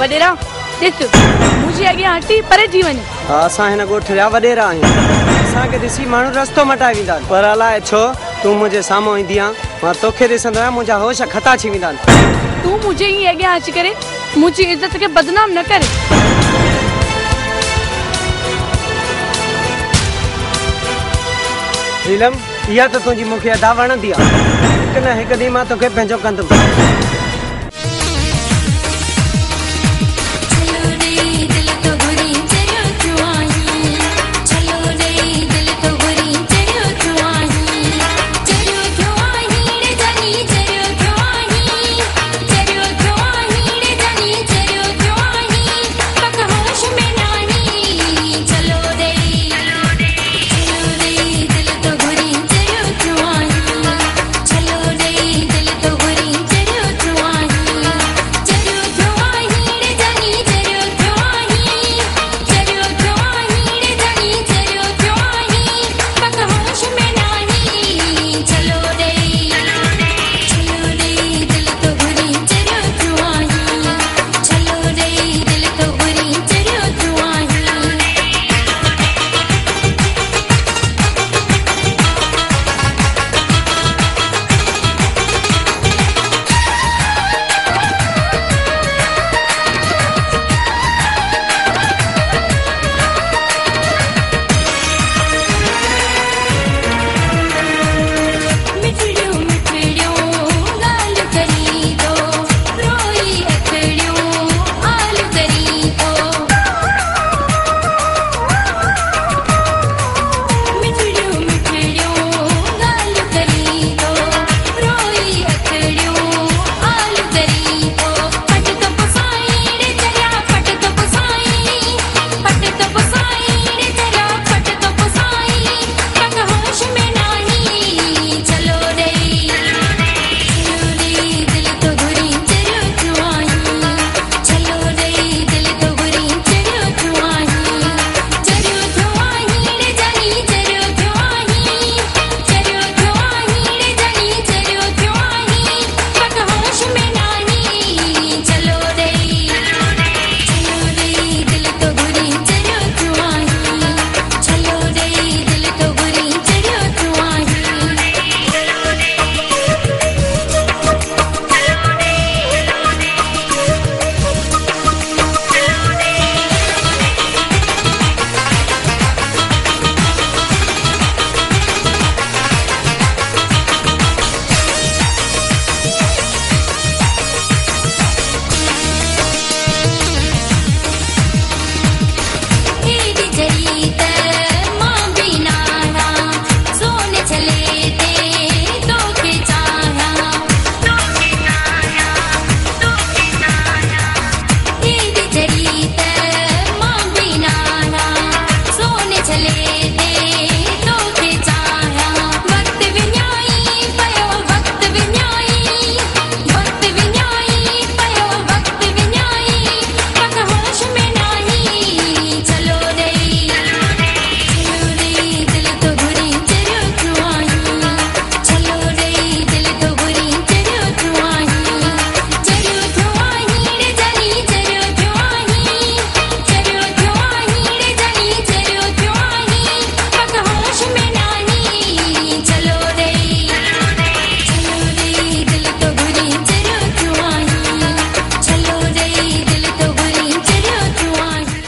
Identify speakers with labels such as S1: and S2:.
S1: वडेरा this मुझे आगे हटी परे जीवन
S2: असां हिन ॻोठ जा वॾेरा आहियूं। असांखे ॾिसी माण्हू रस्तो मटाए वेंदा आहिनि, पर अलाए छो तूं मुंहिंजे साम्हूं ईंदी आहीं मां तोखे ॾिसंदो आहियां मुंहिंजा होश खता थी वेंदा आहिनि।
S1: तू मुझे ही आगे अची करे मुझी इज्जत के बदनाम न करे।
S2: नीलम इहा त तुंहिंजी मूंखे अदा वणंदी आहे। हिकु न हिकु ॾींहुं मां तोखे पंहिंजो कंदुमि।